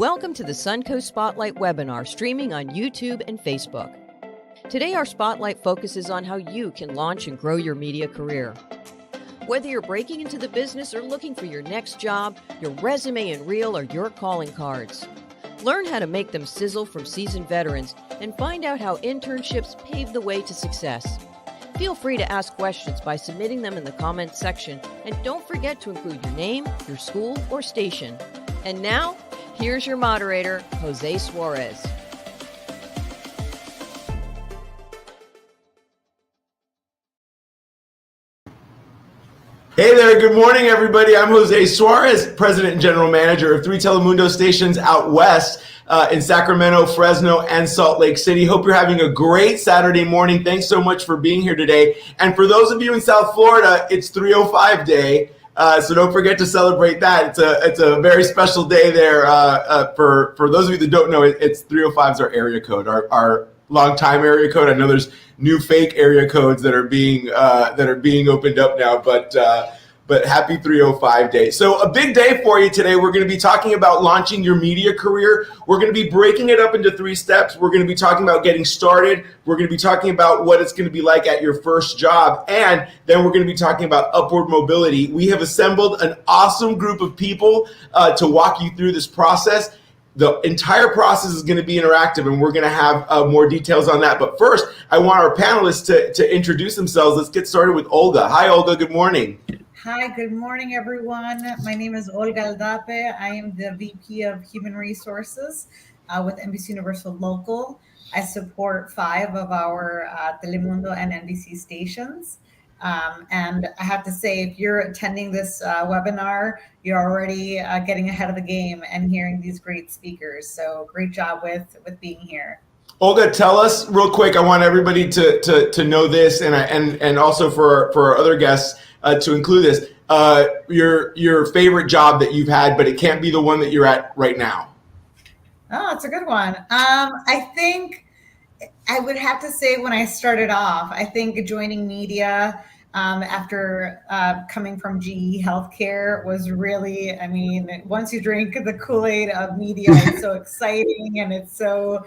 Welcome to the Suncoast Spotlight webinar streaming on YouTube and Facebook. Today our Spotlight focuses on how you can launch and grow your media career. Whether you're breaking into the business or looking for your next job, your resume and reel are your calling cards. Learn how to make them sizzle from seasoned veterans and find out how internships pave the way to success. Feel free to ask questions by submitting them in the comments section, and don't forget to include your name, your school, or station. And now, here's your moderator, Jose Suarez. Hey there, good morning everybody. I'm Jose Suarez, President and General Manager of 3 Telemundo stations out west in Sacramento, Fresno, and Salt Lake City. Hope you're having a great Saturday morning. Thanks so much for being here today. And for those of you in South Florida, it's 305 Day. So don't forget to celebrate that. It's a very special day there. For those of you that don't know, it's 305 is our area code, our long time area code. I know there's new fake area codes that are being opened up now, but happy 305 Day. So a big day for you today. We're going to be talking about launching your media career. We're going to be breaking it up into 3 steps. We're going to be talking about getting started. We're going to be talking about what it's going to be like at your first job. And then we're going to be talking about upward mobility. We have assembled an awesome group of people to walk you through this process. The entire process is going to be interactive, and we're going to have more details on that. But first, I want our panelists to introduce themselves. Let's get started with Olga. Hi, Olga. Good morning. Hi, good morning, everyone. My name is Olga Aldape. I am the VP of Human Resources with NBC Universal Local. I support 5 of our Telemundo and NBC stations. And I have to say, if you're attending this webinar, you're already getting ahead of the game and hearing these great speakers. So great job with being here. Olga, tell us real quick. I want everybody to know this, and also for our other guests to include this. Your favorite job that you've had, but it can't be the one that you're at right now. Oh, it's a good one. I think I would have to say when I started off, I think joining media after coming from GE Healthcare was really, I mean, once you drink the Kool-Aid of media, it's so exciting and it's so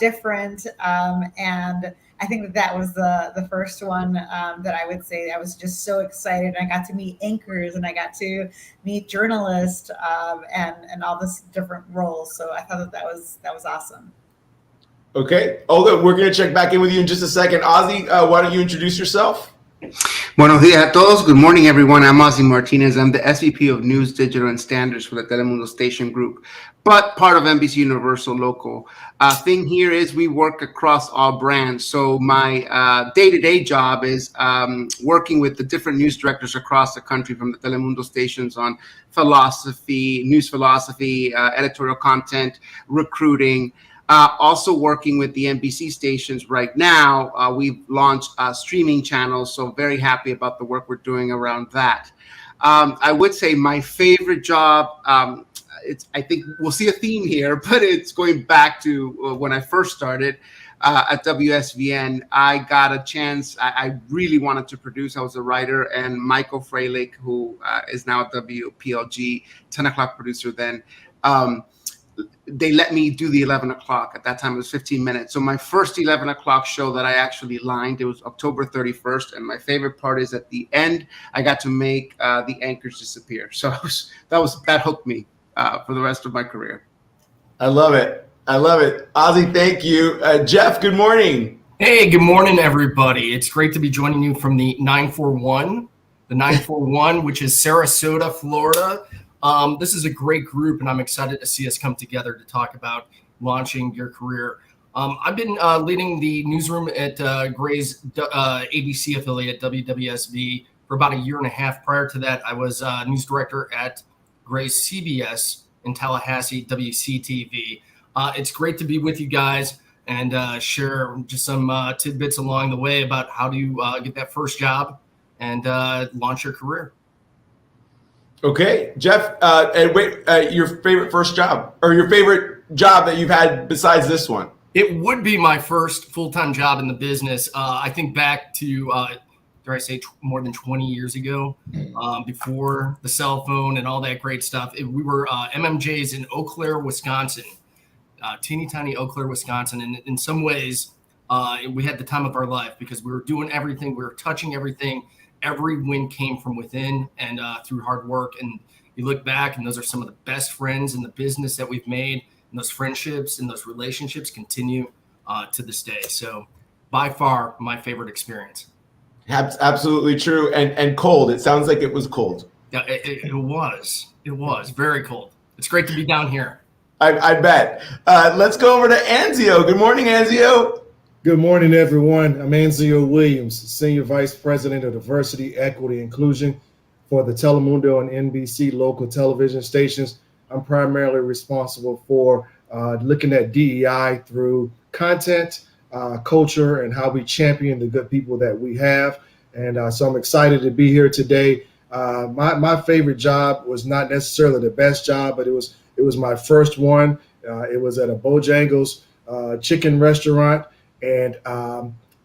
different. And I think that was the first one that I would say I was just so excited. I got to meet anchors and I got to meet journalists and all this different roles. So I thought that was awesome. Okay, Olga, we're going to check back in with you in just a second. Ozzy, why don't you introduce yourself? Buenos días a todos. Good morning, everyone. I'm Ozzy Martinez. I'm the SVP of News, Digital, and Standards for the Telemundo Station Group, but part of NBC Universal Local. Thing here is we work across all brands. So my day-to-day job is working with the different news directors across the country from the Telemundo stations on philosophy, news philosophy, editorial content, recruiting. Also working with the NBC stations right now. We've launched streaming channels, so very happy about the work we're doing around that. I would say my favorite job, I think we'll see a theme here, but it's going back to when I first started at WSVN. I got a chance, I really wanted to produce. I was a writer, and Michael Freilich, who is now at WPLG, 10 o'clock producer then, they let me do the 11 o'clock. At that time, it was 15 minutes. So my first 11 o'clock show that I actually lined, it was October 31st. And my favorite part is at the end, I got to make the anchors disappear. So that hooked me for the rest of my career. I love it. Ozzy, thank you. Jeff, good morning. Hey, good morning, everybody. It's great to be joining you from the 941, which is Sarasota, Florida. This is a great group, and I'm excited to see us come together to talk about launching your career. I've been leading the newsroom at Gray's ABC affiliate, WWSB, for about a year and a half. Prior to that, I was news director at Gray's CBS in Tallahassee, WCTV. It's great to be with you guys and share just some tidbits along the way about how to get that first job and launch your career. Okay, Jeff, your favorite first job or your favorite job that you've had besides this one? It would be my first full-time job in the business. I think back to dare I say, more than 20 years ago, before the cell phone and all that great stuff. We were MMJs in Eau Claire, Wisconsin, teeny tiny Eau Claire, Wisconsin. And in some ways, we had the time of our life because we were doing everything. We were touching everything. Every win came from within and through hard work. And you look back, and those are some of the best friends in the business that we've made. And those friendships and those relationships continue to this day. So by far my favorite experience. Absolutely true. And cold. It sounds like it was cold. Yeah, it was. It was very cold. It's great to be down here. I bet. Let's go over to Anzio. Good morning, Anzio. Good morning, everyone. I'm Anzio Williams, Senior Vice President of Diversity, Equity, Inclusion for the Telemundo and NBC local television stations. I'm primarily responsible for looking at DEI through content, culture, and how we champion the good people that we have. And so I'm excited to be here today. My favorite job was not necessarily the best job, but it was my first one. It was at a Bojangles chicken restaurant, and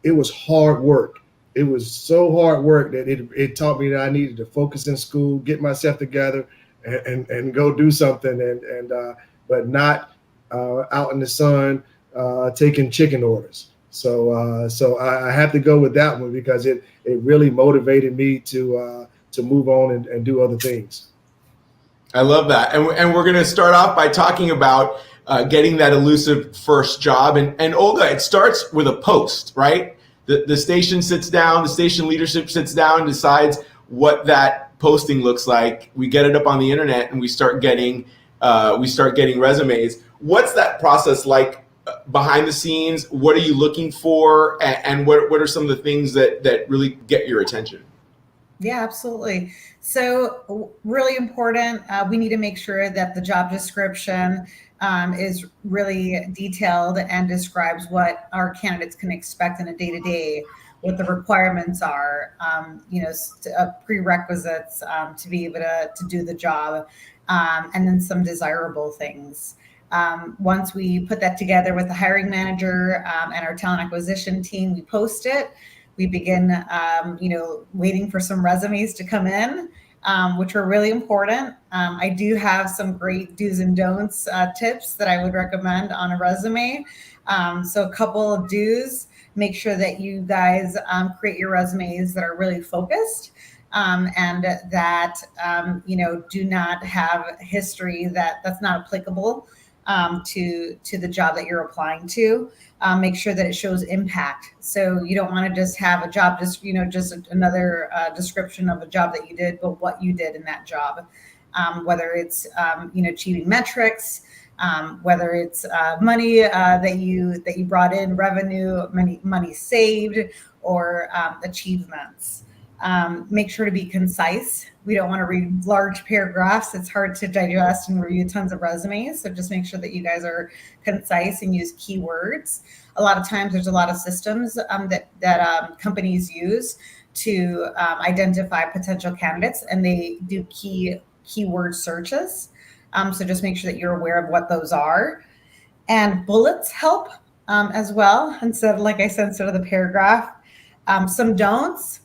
it was hard work. It was so hard work that it taught me that I needed to focus in school, get myself together, and go do something, but not out in the sun taking chicken orders. So I have to go with that one because it really motivated me to move on and do other things. I love that. And we're going to start off by talking about getting that elusive first job. And Olga, it starts with a post, right? The station sits down, the station leadership sits down, decides what that posting looks like. We get it up on the internet and we start getting resumes. What's that process like behind the scenes? What are you looking for? And what are some of the things that really get your attention? Yeah, absolutely. So really important. We need to make sure that the job description is really detailed and describes what our candidates can expect in a day-to-day, what the requirements are, prerequisites to be able to do the job, and then some desirable things. Once we put that together with the hiring manager and our talent acquisition team, we post it. We begin, waiting for some resumes to come in, which are really important. I do have some great do's and don'ts tips that I would recommend on a resume. So a couple of do's: make sure that you guys create your resumes that are really focused and that, do not have history that's not applicable to the job that you're applying to. Make sure that it shows impact. So you don't want to just have a job, just another description of a job that you did, but what you did in that job, whether it's, achieving metrics, whether it's money that you brought in, revenue, money saved, or achievements. Make sure to be concise. We don't want to read large paragraphs. It's hard to digest and review tons of resumes. So just make sure that you guys are concise and use keywords. A lot of times there's a lot of systems that companies use to identify potential candidates, and they do keyword searches. So just make sure that you're aware of what those are. And bullets help as well, instead of the paragraph. Some don'ts: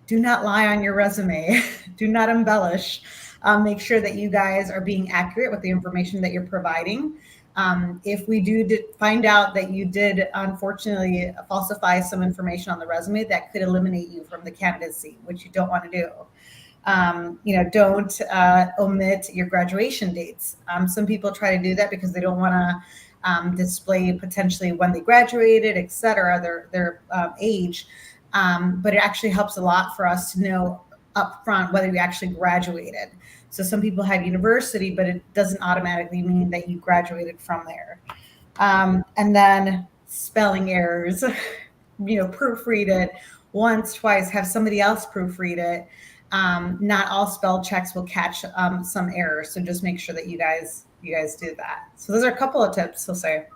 do not lie on your resume. Do not embellish. Make sure that you guys are being accurate with the information that you're providing. If we do find out that you did, unfortunately, falsify some information on the resume, that could eliminate you from the candidacy, which you don't want to do. Don't omit your graduation dates. Some people try to do that because they don't want to display potentially when they graduated, et cetera, their age. But it actually helps a lot for us to know up front whether you actually graduated. So some people have university, but it doesn't automatically mean that you graduated from there. And then spelling errors, proofread it once, twice, have somebody else proofread it. Not all spell checks will catch some errors. So just make sure that you guys do that. So those are a couple of tips, I'll say.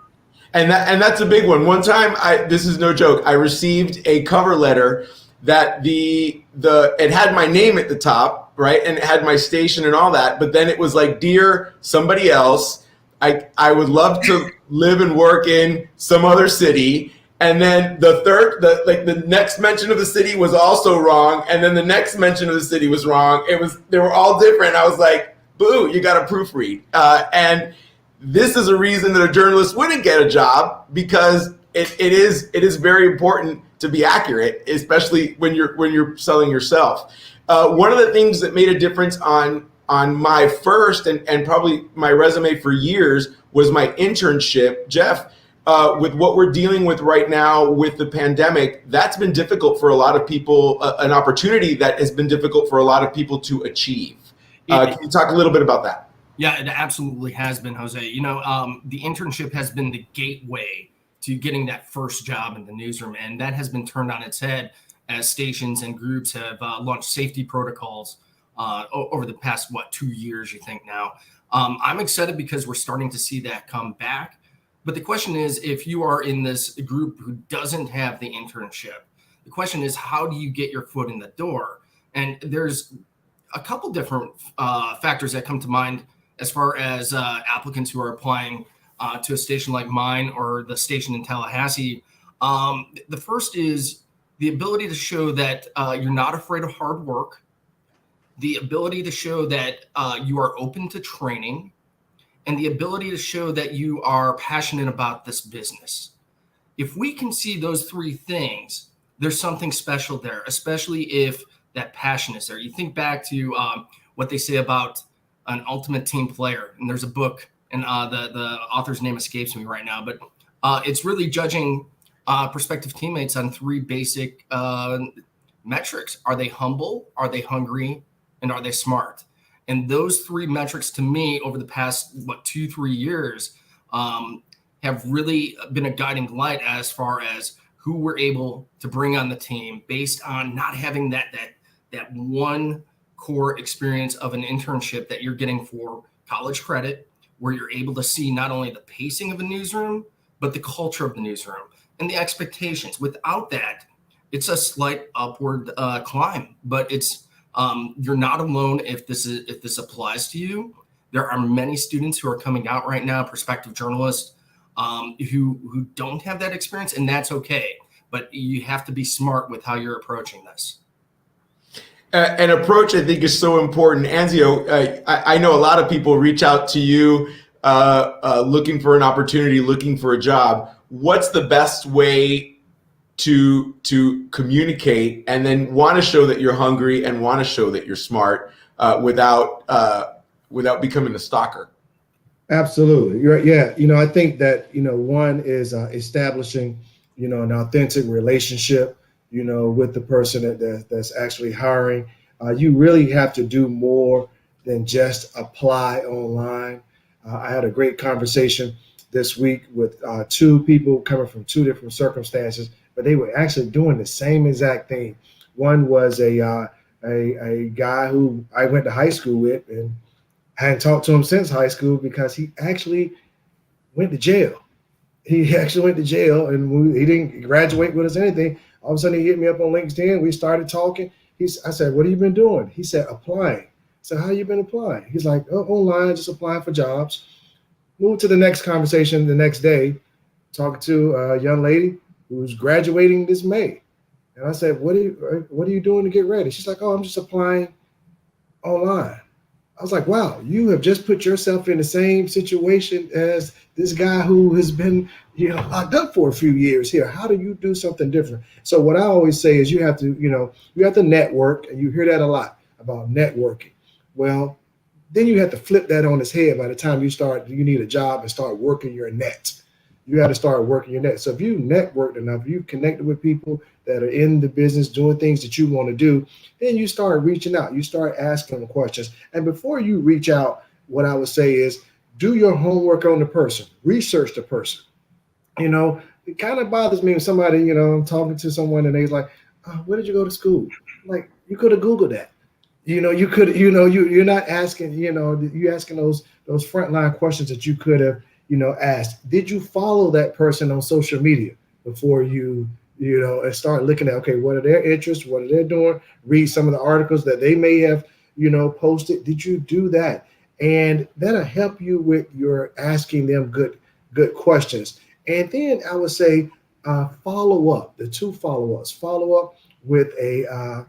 And that's a big one. One time, this is no joke, I received a cover letter that it had my name at the top, right? And it had my station and all that. But then it was like, dear somebody else, I would love to live and work in some other city. And then the next mention of the city was also wrong. And then the next mention of the city was wrong. They were all different. I was like, boo, you got to proofread. And this is a reason that a journalist wouldn't get a job, because it is very important to be accurate, especially when you're selling yourself. One of the things that made a difference on my first and probably my resume for years was my internship. Jeff, with what we're dealing with right now with the pandemic, that's been difficult for a lot of people, an opportunity that has been difficult for a lot of people to achieve. Can you talk a little bit about that? Yeah, it absolutely has been, Jose. The internship has been the gateway to getting that first job in the newsroom, and that has been turned on its head as stations and groups have launched safety protocols over the past, 2 years, you think now. I'm excited because we're starting to see that come back. But the question is, if you are in this group who doesn't have the internship, the question is, how do you get your foot in the door? And there's a couple different factors that come to mind as far as applicants who are applying to a station like mine or the station in Tallahassee. The first is the ability to show that you're not afraid of hard work, the ability to show that you are open to training, and the ability to show that you are passionate about this business. If we can see those three things, there's something special there, especially if that passion is there. You think back to what they say about an ultimate team player, and there's a book, and the author's name escapes me right now, but it's really judging prospective teammates on three basic metrics. Are they humble? Are they hungry? And are they smart? And those three metrics, to me, over the past 2-3 years, have really been a guiding light as far as who we're able to bring on the team based on not having that one core experience of an internship that you're getting for college credit, where you're able to see not only the pacing of a newsroom, but the culture of the newsroom and the expectations. Without that, it's a slight upward climb, but it's you're not alone if this applies to you. There are many students who are coming out right now, prospective journalists, who don't have that experience, and that's okay. But you have to be smart with how you're approaching this. An approach, I think, is so important. Anzio, I know a lot of people reach out to you looking for an opportunity, looking for a job. What's the best way to communicate and then want to show that you're hungry and want to show that you're smart without becoming a stalker? Absolutely. Yeah. I think that, one is establishing, an authentic relationship, with the person that's actually hiring. You really have to do more than just apply online. I had a great conversation this week with two people coming from two different circumstances, but they were actually doing the same exact thing. One was a guy who I went to high school with and hadn't talked to him since high school because he actually went to jail. He actually went to jail, and he didn't graduate with us or anything. All of a sudden, he hit me up on LinkedIn. We started talking. I said, "What have you been doing?" He said, "Applying." I said, "How you been applying?" He's like, "Oh, online, just applying for jobs." Moved to the next conversation the next day, talking to a young lady who's graduating this May. And I said, what are you doing to get ready? She's like, "Oh, I'm just applying online." I was like, wow, you have just put yourself in the same situation as this guy who has been, locked up for a few years here. How do you do something different? So what I always say is you have to network, and you hear that a lot about networking. Well, then you have to flip that on its head by the time you need a job and start working your net. You got to start working your net. So if you networked enough, you connected with people that are in the business doing things that you want to do, then you start reaching out. You start asking them questions. And before you reach out, what I would say is do your homework on the person. Research the person. It kind of bothers me when somebody, I'm talking to someone and they're like, "Oh, where did you go to school?" Like, you could have Googled that. You could, you're not asking, you asking those frontline questions that you could have, asked. Did you follow that person on social media before you and start looking at, okay, what are their interests? What are they doing? Read some of the articles that they may have, posted. Did you do that? And that'll help you with your asking them good questions. And then I would say, follow up. The two follow-ups. Follow up with a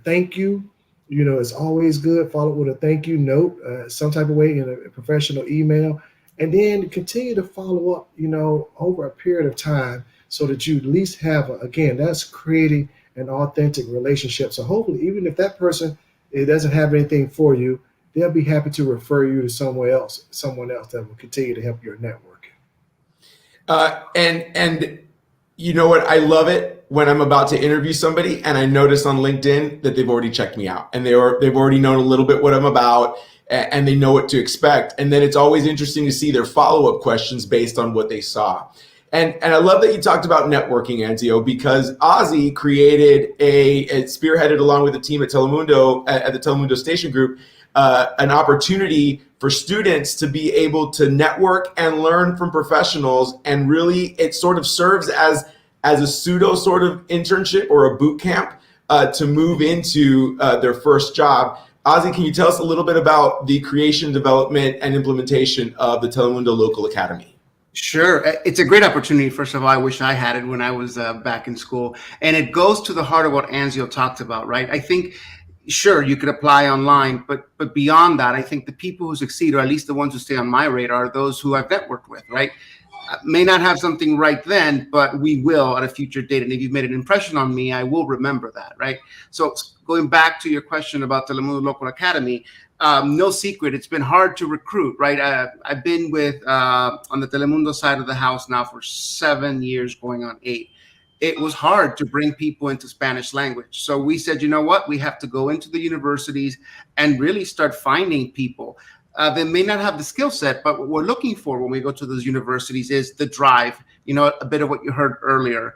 thank you. It's always good. Follow up with a thank you note, some type of way in a professional email, and then continue to follow up, over a period of time, so that you at least have that's creating an authentic relationship. So hopefully, even if that person doesn't have anything for you, they'll be happy to refer you to someone else that will continue to help your network. And you know what? I love it when I'm about to interview somebody and I notice on LinkedIn that they've already checked me out and they've already known a little bit what I'm about and they know what to expect. And then it's always interesting to see their follow-up questions based on what they saw. And I love that you talked about networking, Anzio, because Ozzy created spearheaded along with the team at Telemundo, at the Telemundo Station Group, an opportunity for students to be able to network and learn from professionals. And really, it sort of serves as a pseudo sort of internship or a boot camp to move into their first job. Ozzy, can you tell us a little bit about the creation, development, and implementation of the Telemundo Local Academy? Sure. It's a great opportunity. First of all, I wish I had it when I was back in school. And it goes to the heart of what Anzio talked about, right? I think, sure, you could apply online, but beyond that, I think the people who succeed, or at least the ones who stay on my radar, are those who I've networked with, right? May not have something right then, but we will at a future date. And if you've made an impression on me, I will remember that, right? So going back to your question about Telemundo Local Academy, no secret, it's been hard to recruit, right? I've been with on the Telemundo side of the house now for 7 years, going on 8. It was hard to bring people into Spanish language. So we said, you know what? We have to go into the universities and really start finding people. They may not have the skill set, but what we're looking for when we go to those universities is the drive, a bit of what you heard earlier.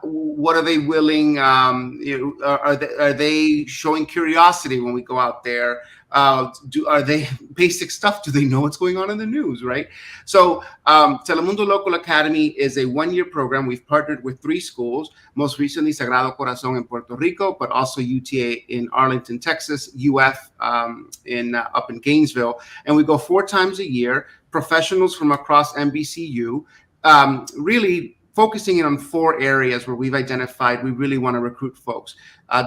What are they willing? Are they showing curiosity when we go out there? Are they basic stuff? Do they know what's going on in the news, right? So Telemundo Local Academy is a 1-year program. We've partnered with 3 schools, most recently Sagrado Corazon in Puerto Rico, but also UTA in Arlington, Texas, UF up in Gainesville. And we go 4 times a year, professionals from across NBCU, really focusing in on 4 areas where we've identified we really want to recruit folks: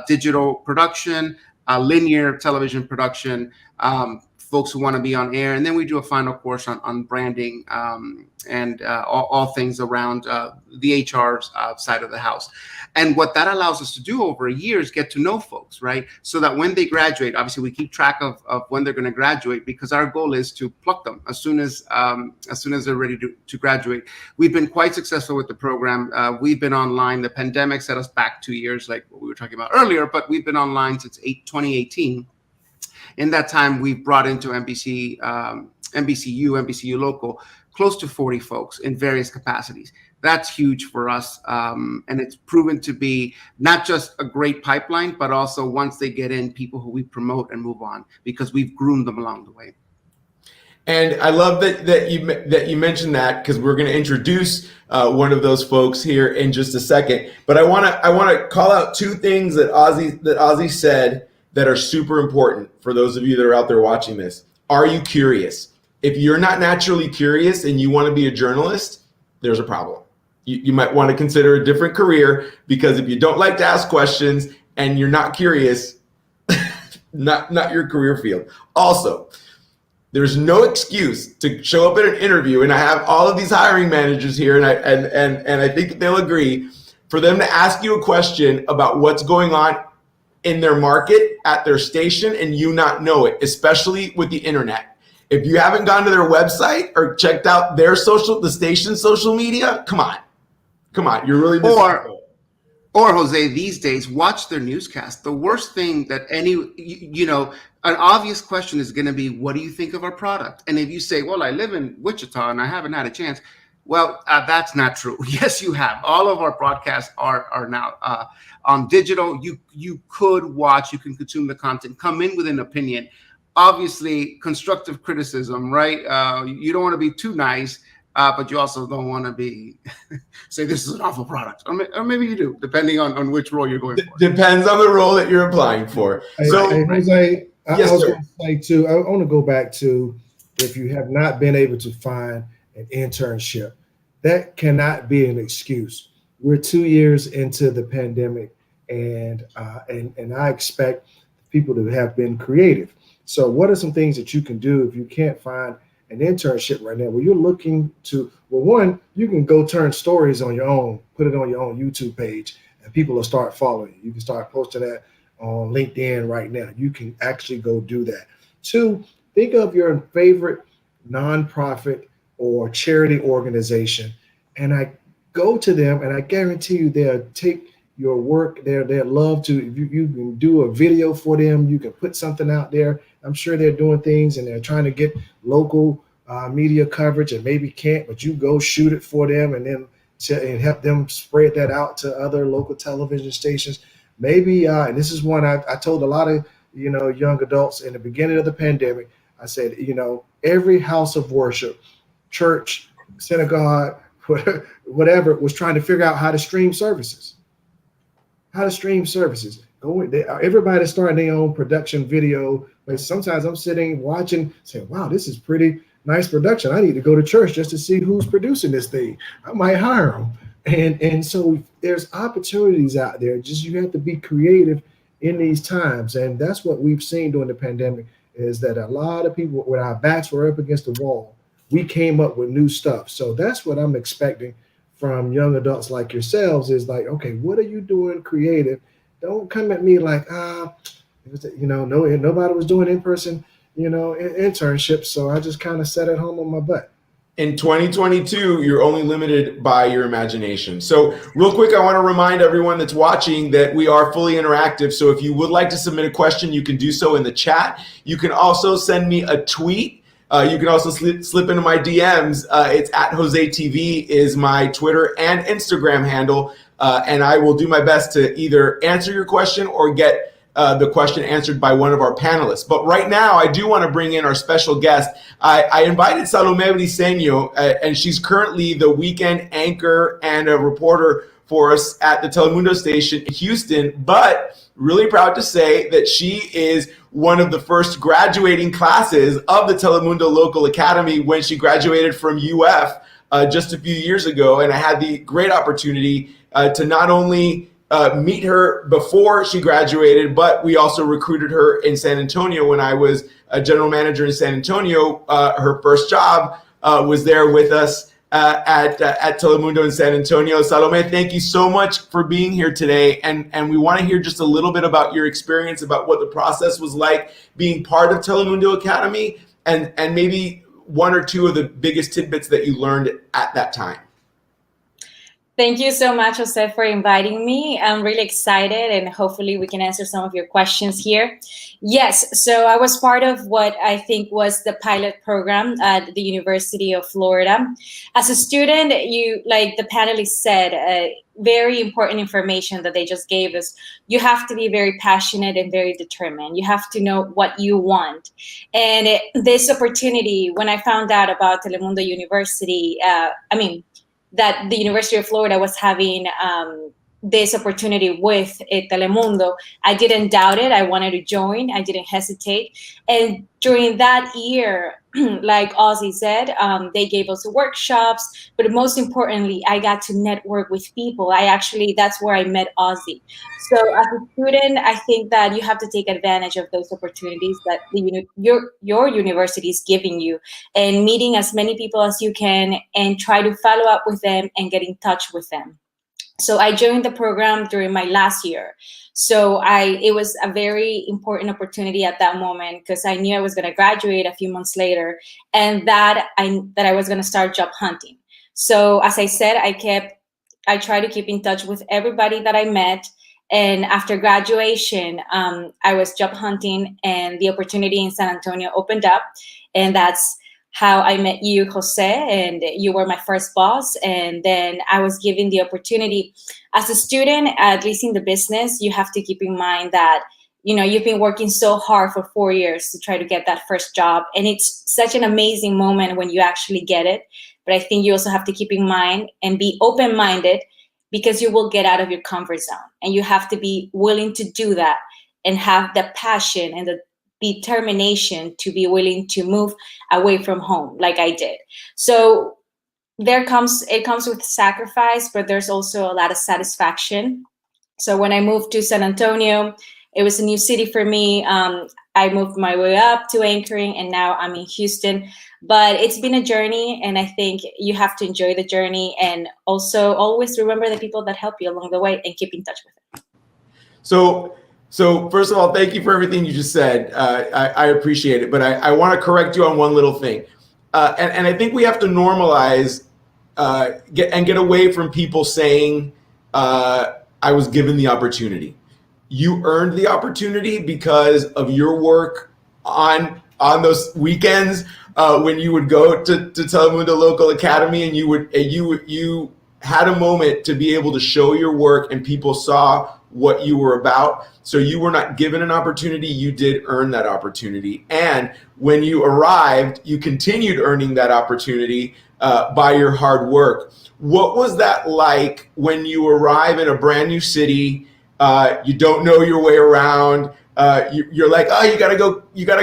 digital production, linear television production, folks who want to be on air. And then we do a final course on branding and all things around the HR side of the house. And what that allows us to do over a year is get to know folks, right? So that when they graduate, obviously we keep track of when they're going to graduate, because our goal is to pluck them as soon as they're ready to graduate. We've been quite successful with the program. We've been online. The pandemic set us back 2 years, like what we were talking about earlier, but we've been online since 2018. In that time, we've brought into NBCU, NBCU Local, close to 40 folks in various capacities. That's huge for us. And it's proven to be not just a great pipeline, but also once they get in, people who we promote and move on, because we've groomed them along the way. And I love that you mentioned that, because we're going to introduce one of those folks here in just a second. But I want to call out 2 things that Ozzy said that are super important for those of you that are out there watching this. Are you curious? If you're not naturally curious and you want to be a journalist, there's a problem. You might want to consider a different career, because if you don't like to ask questions and you're not curious, not your career field. Also, there's no excuse to show up at an interview, and I have all of these hiring managers here, and I think they'll agree, for them to ask you a question about what's going on in their market, at their station, and you not know it, especially with the internet. If you haven't gone to their website or checked out their the station's social media, come on, you're really missing. Or Jose, these days, watch their newscast. The worst thing that an obvious question is going to be, what do you think of our product? And if you say, well, I live in Wichita and I haven't had a chance, well, that's not true. Yes, you have. All of our broadcasts are now on digital. You could watch, you can consume the content, come in with an opinion. Obviously, constructive criticism, right? You don't want to be too nice, but you also don't want to be say this is an awful product, or maybe you do, depending on which role you're going for. Depends on the role that you're applying for. Jose, yes, I was going to say too. I want to go back to, if you have not been able to find an internship, that cannot be an excuse. We're 2 years into the pandemic, and I expect people to have been creative. So what are some things that you can do if you can't find an internship right now? Well, you're looking to, well, one, you can go turn stories on your own, put it on your own YouTube page, and people will start following you. You can start posting that on LinkedIn right now. You can actually go do that. Two, think of your favorite nonprofit or charity organization, and I go to them, and I guarantee you they'll take your work there. They'd love to. If you can do a video for them, you can put something out there. I'm sure they're doing things and they're trying to get local media coverage and maybe can't, but you go shoot it for them and then and help them spread that out to other local television stations. Maybe, and this is one I told a lot of, young adults in the beginning of the pandemic. I said, every house of worship, church, synagogue, whatever, was trying to figure out how to stream services. Everybody's starting their own production video. But sometimes I'm sitting watching, saying, wow, this is pretty nice production. I need to go to church just to see who's producing this thing. I might hire them. And so there's opportunities out there. Just you have to be creative in these times. And that's what we've seen during the pandemic, is that a lot of people, when our backs were up against the wall, we came up with new stuff. So that's what I'm expecting from young adults like yourselves, is like, okay, what are you doing creative? Don't come at me like, nobody was doing in-person, internships. So I just kind of sat at home on my butt. In 2022, you're only limited by your imagination. So real quick, I want to remind everyone that's watching that we are fully interactive. So if you would like to submit a question, you can do so in the chat. You can also send me a tweet. You can also slip into my DMs. It's @JoseTV is my Twitter and Instagram handle. And I will do my best to either answer your question or get the question answered by one of our panelists. But right now, I do want to bring in our special guest. I invited Salome Briceño, and she's currently the weekend anchor and a reporter for us at the Telemundo station in Houston, but really proud to say that she is one of the first graduating classes of the Telemundo Local Academy when she graduated from UF just a few years ago. And I had the great opportunity to not only meet her before she graduated, but we also recruited her in San Antonio when I was a general manager in San Antonio. Her first job was there with us at Telemundo in San Antonio. Salome, thank you so much for being here today. And we want to hear just a little bit about your experience, about what the process was like being part of Telemundo Academy, and maybe one or two of the biggest tidbits that you learned at that time. Thank you so much, Jose, for inviting me. I'm really excited, and hopefully we can answer some of your questions here. Yes, so I was part of what I think was the pilot program at the University of Florida. As a student, like the panelists said, very important information that they just gave us. You have to be very passionate and very determined. You have to know what you want. And this opportunity, when I found out about Telemundo University, that the University of Florida was having this opportunity with Telemundo, I didn't doubt it. I wanted to join. I didn't hesitate. And during that year, like Ozzy said, they gave us workshops, but most importantly, I got to network with people. That's where I met Ozzy. So as a student, I think that you have to take advantage of those opportunities that your university is giving you, and meeting as many people as you can and try to follow up with them and get in touch with them. So I joined the program during my last year. So it was a very important opportunity at that moment, because I knew I was going to graduate a few months later, and that I was going to start job hunting. So as I said, I tried to keep in touch with everybody that I met. And after graduation, I was job hunting, and the opportunity in San Antonio opened up. And that's how I met you, Jose, and you were my first boss. And then I was given the opportunity. As a student, at least in the business, you have to keep in mind that, you've been working so hard for 4 years to try to get that first job. And it's such an amazing moment when you actually get it. But I think you also have to keep in mind and be open-minded, because you will get out of your comfort zone. And you have to be willing to do that and have the passion and the determination to be willing to move away from home like I did. So it comes with sacrifice, but there's also a lot of satisfaction. So when I moved to San Antonio, it was a new city for me. I moved my way up to anchoring, and now I'm in Houston. But it's been a journey, and I think you have to enjoy the journey, and also always remember the people that help you along the way and keep in touch with them. So first of all, thank you for everything you just said. I appreciate it, but I want to correct you on one little thing. And I think we have to normalize get away from people saying, I was given the opportunity. You earned the opportunity because of your work on those weekends when you would go to Telemundo Local Academy, and you had a moment to be able to show your work, and people saw what you were about. So you were not given an opportunity, you did earn that opportunity. And when you arrived, you continued earning that opportunity by your hard work. What was that like when you arrive in a brand new city? You don't know your way around. You're like, oh, you gotta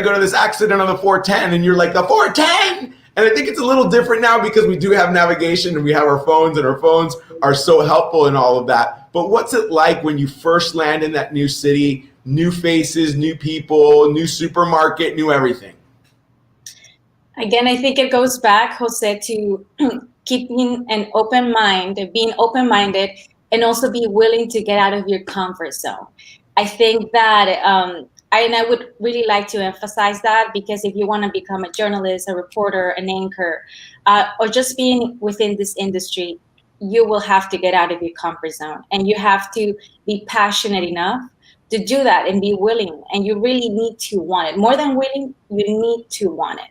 go to this accident on the 410, and you're like, the 410. And I think it's a little different now because we do have navigation and we have our phones, and our phones are so helpful in all of that. But what's it like when you first land in that new city, new faces, new people, new supermarket, new everything? Again, I think it goes back, Jose, to keeping an open mind, being open-minded, and also be willing to get out of your comfort zone. I think that, I would really like to emphasize that, because if you want to become a journalist, a reporter, an anchor, or just being within this industry, you will have to get out of your comfort zone, and you have to be passionate enough to do that and be willing. And you really need to want it. More than willing, you need to want it.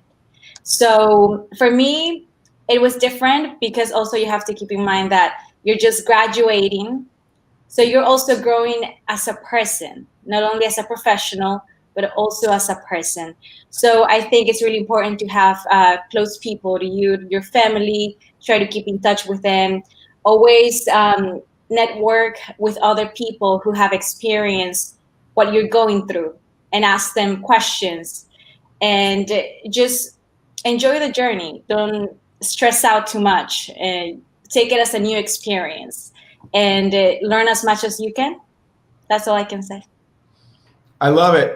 So for me, it was different, because also you have to keep in mind that you're just graduating. So you're also growing as a person, not only as a professional, but also as a person. So I think it's really important to have close people to you, your family, try to keep in touch with them. Always network with other people who have experienced what you're going through, and ask them questions, and just enjoy the journey. Don't stress out too much, and take it as a new experience, and learn as much as you can. That's all I can say. I love it.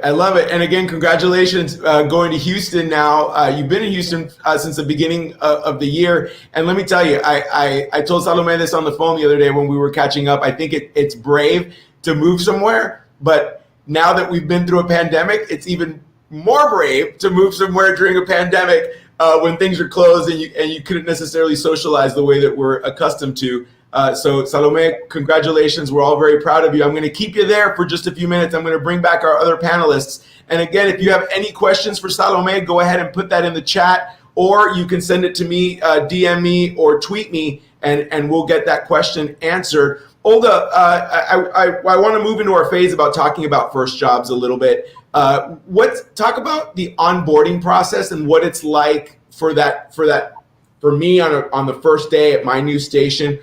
And again, congratulations going to Houston now. You've been in Houston since the beginning of the year. And let me tell you, I told Salome this on the phone the other day when we were catching up. I think it's brave to move somewhere, but now that we've been through a pandemic, it's even more brave to move somewhere during a pandemic when things are closed and you couldn't necessarily socialize the way that we're accustomed to. So Salome, congratulations. We're all very proud of you. I'm going to keep you there for just a few minutes. I'm going to bring back our other panelists. And again, if you have any questions for Salome, go ahead and put that in the chat, or you can send it to me, DM me, or tweet me, and we'll get that question answered. Olga, I want to move into our phase about talking about first jobs a little bit. Talk about the onboarding process and what it's like for me on the first day at my new station.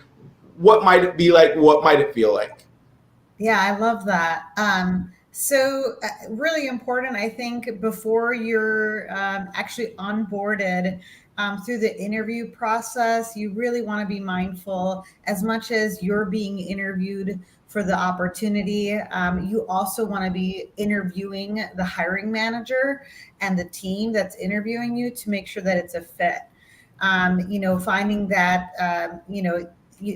What might it be like? What might it feel like? Yeah, I love that. So really important, I think, before you're actually onboarded through the interview process, you really want to be mindful, as much as you're being interviewed for the opportunity, you also want to be interviewing the hiring manager and the team that's interviewing you to make sure that it's a fit. Finding that,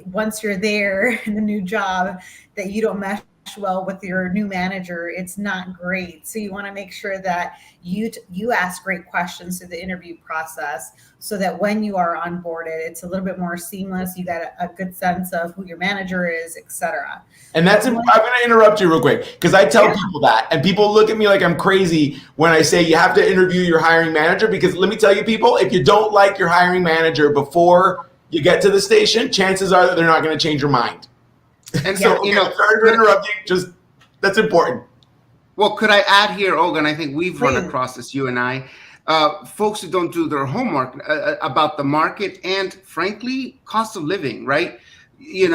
once you're there in the new job, that you don't mesh well with your new manager, it's not great. So you want to make sure that you ask great questions through the interview process, so that when you are onboarded, it's a little bit more seamless. You got a good sense of who your manager is, etc. And I'm going to interrupt you real quick, because I tell people that, and people look at me like I'm crazy when I say you have to interview your hiring manager, because let me tell you, people, if you don't like your hiring manager before you get to the station, chances are that they're not going to change your mind. And so, sorry to interrupt you, just that's important. Well, could I add here, Olga, and I think we've run across this, you and I, folks who don't do their homework about the market and, frankly, cost of living, right? You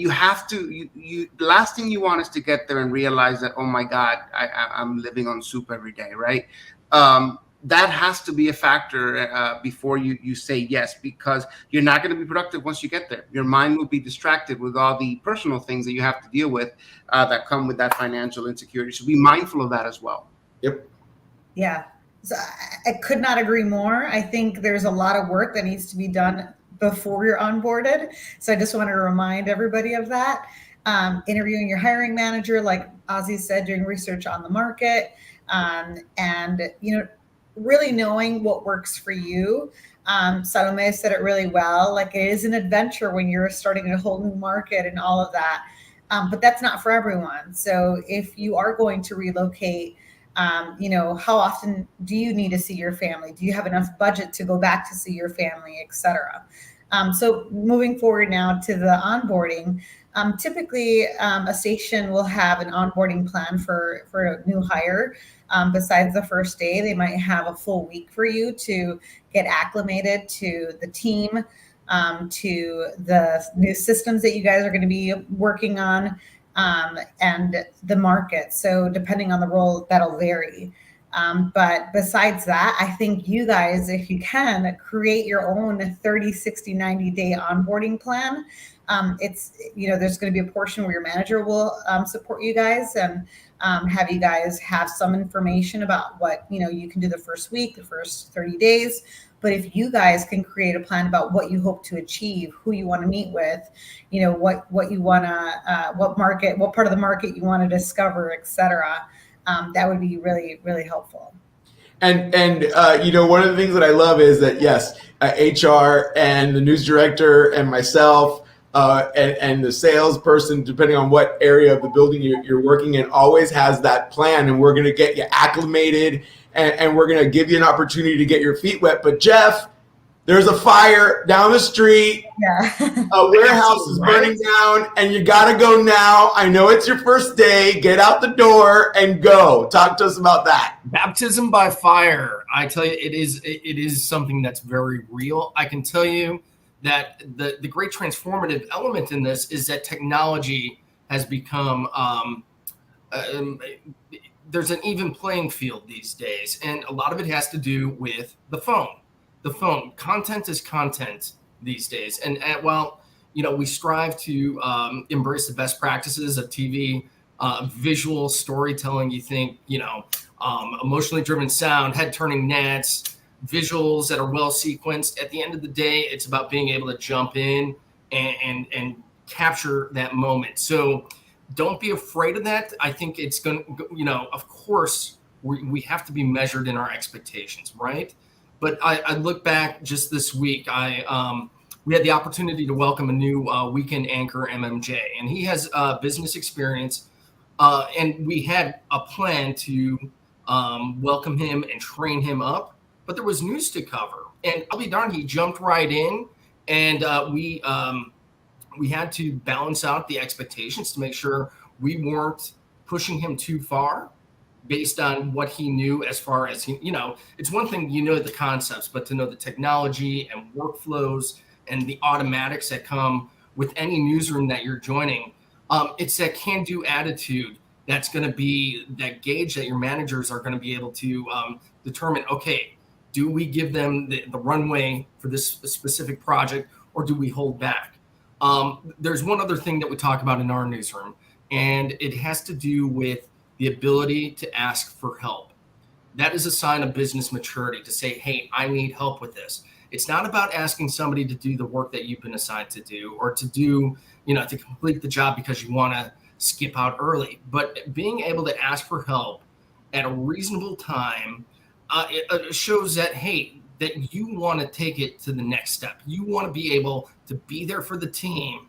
have to, the last thing you want is to get there and realize that, oh my God, I'm living on soup every day, right? that has to be a factor before you say yes, because you're not going to be productive once you get there. Your mind will be distracted with all the personal things that you have to deal with that come with that financial insecurity. So be mindful of that as well. Yep. Yeah. So I could not agree more. I think there's a lot of work that needs to be done before you're onboarded. So I just wanted to remind everybody of that. Interviewing your hiring manager, like Ozzy said, doing research on the market, and really knowing what works for you. Salome said it really well. Like, it is an adventure when you're starting a whole new market and all of that. But that's not for everyone. So if you are going to relocate, how often do you need to see your family? Do you have enough budget to go back to see your family, et cetera? So moving forward now to the onboarding, typically a station will have an onboarding plan for a new hire. Besides the first day, they might have a full week for you to get acclimated to the team, to the new systems that you guys are going to be working on, and the market. So depending on the role, that'll vary. But besides that, I think you guys, if you can, create your own 30, 60, 90-day onboarding plan. There's going to be a portion where your manager will support you guys and have you guys have some information about what, you can do the first week, the first 30 days. But if you guys can create a plan about what you hope to achieve, who you want to meet with, what you want to, what part of the market you want to discover, et cetera, that would be really, really helpful. And one of the things that I love is that, yes, HR and the news director and myself and the salesperson, depending on what area of the building you're working in, always has that plan. And we're going to get you acclimated and we're going to give you an opportunity to get your feet wet. But Jeff, there's a fire down the street. Yeah. A warehouse is burning down and you got to go now. I know it's your first day. Get out the door and go. Talk to us about that. Baptism by fire. I tell you, it is something that's very real. I can tell you that the great transformative element in this is that technology has become there's an even playing field these days, and a lot of it has to do with the phone. The phone. Content is content these days, and while we strive to embrace the best practices of TV, visual storytelling. You think emotionally driven sound, head turning nets, visuals that are well sequenced. At the end of the day, it's about being able to jump in and capture that moment. So don't be afraid of that. I think it's going to, of course, we have to be measured in our expectations, right? But I look back just this week, we had the opportunity to welcome a new weekend anchor, MMJ, and he has business experience. And we had a plan to welcome him and train him up, but there was news to cover. And I'll be darned, he jumped right in, and we had to balance out the expectations to make sure we weren't pushing him too far based on what he knew as far as, it's one thing, the concepts, but to know the technology and workflows and the automatics that come with any newsroom that you're joining. It's that can-do attitude that's going to be that gauge that your managers are going to be able to determine, okay, do we give them the runway for this specific project, or do we hold back? There's one other thing that we talk about in our newsroom, and it has to do with the ability to ask for help. That is a sign of business maturity, to say, hey, I need help with this. It's not about asking somebody to do the work that you've been assigned to do, or to do, to complete the job because you want to skip out early. But being able to ask for help at a reasonable time, it shows that, hey, that you want to take it to the next step. You want to be able to be there for the team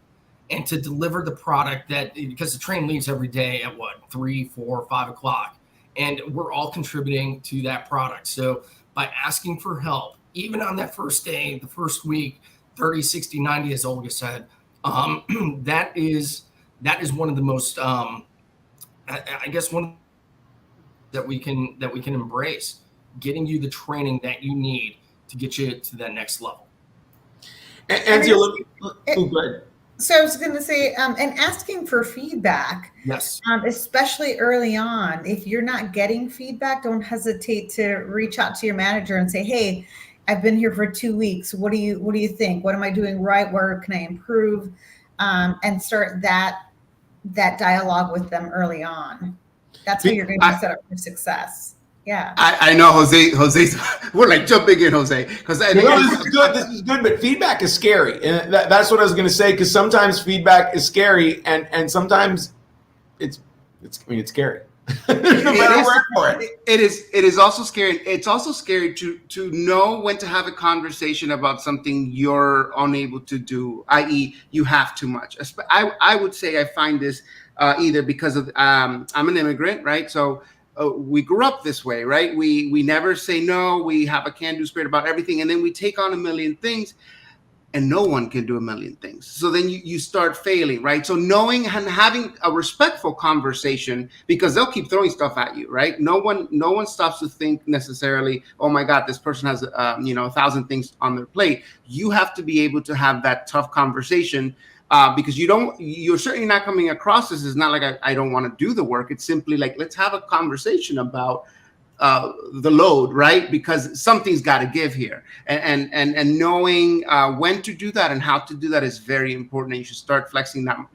and to deliver the product because the train leaves every day at 3, 4, 5 o'clock. And we're all contributing to that product. So by asking for help, even on that first day, the first week, 30, 60, 90, as Olga said, that is one of the most, I guess, one that we can embrace, getting you the training that you need to get you to that next level. Andrea, go ahead. So I was going to say, and asking for feedback. Yes. Especially early on, if you're not getting feedback, don't hesitate to reach out to your manager and say, "Hey, I've been here for 2 weeks. What do you think? What am I doing right? Where can I improve?" And start that dialogue with them early on. That's how you're going to be set up for success. Yeah. I know Jose's we're like jumping in, Jose, because this is good, but feedback is scary, and that's what I was going to say, because sometimes feedback is scary, and sometimes it's scary. There's no better word for it. It is also scary. It's also scary to know when to have a conversation about something you're unable to do, i.e., you have too much. I would say I find this either because of I'm an immigrant, right? So we grew up this way, right? We never say no. We have a can-do spirit about everything, and then we take on a million things. And no one can do a million things. So then you start failing, right? So knowing and having a respectful conversation, because they'll keep throwing stuff at you, right? No one stops to think necessarily, oh my God, this person has 1,000 things on their plate. You have to be able to have that tough conversation because you're certainly not coming across this. It's not like I don't want to do the work. It's simply like, let's have a conversation about the load, right? Because something's got to give here, and knowing when to do that and how to do that is very important. And you should start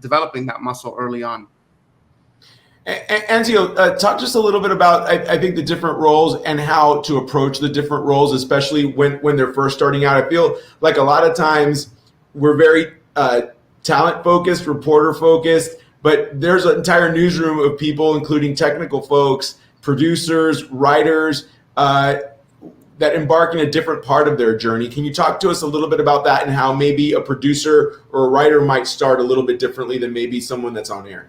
developing that muscle early on. Anzio, talk just a little bit about I think the different roles and how to approach the different roles, especially when they're first starting out. I feel like a lot of times we're very talent focused, reporter focused, but there's an entire newsroom of people, including technical folks, producers, writers that embark in a different part of their journey. Can you talk to us a little bit about that and how maybe a producer or a writer might start a little bit differently than maybe someone that's on air?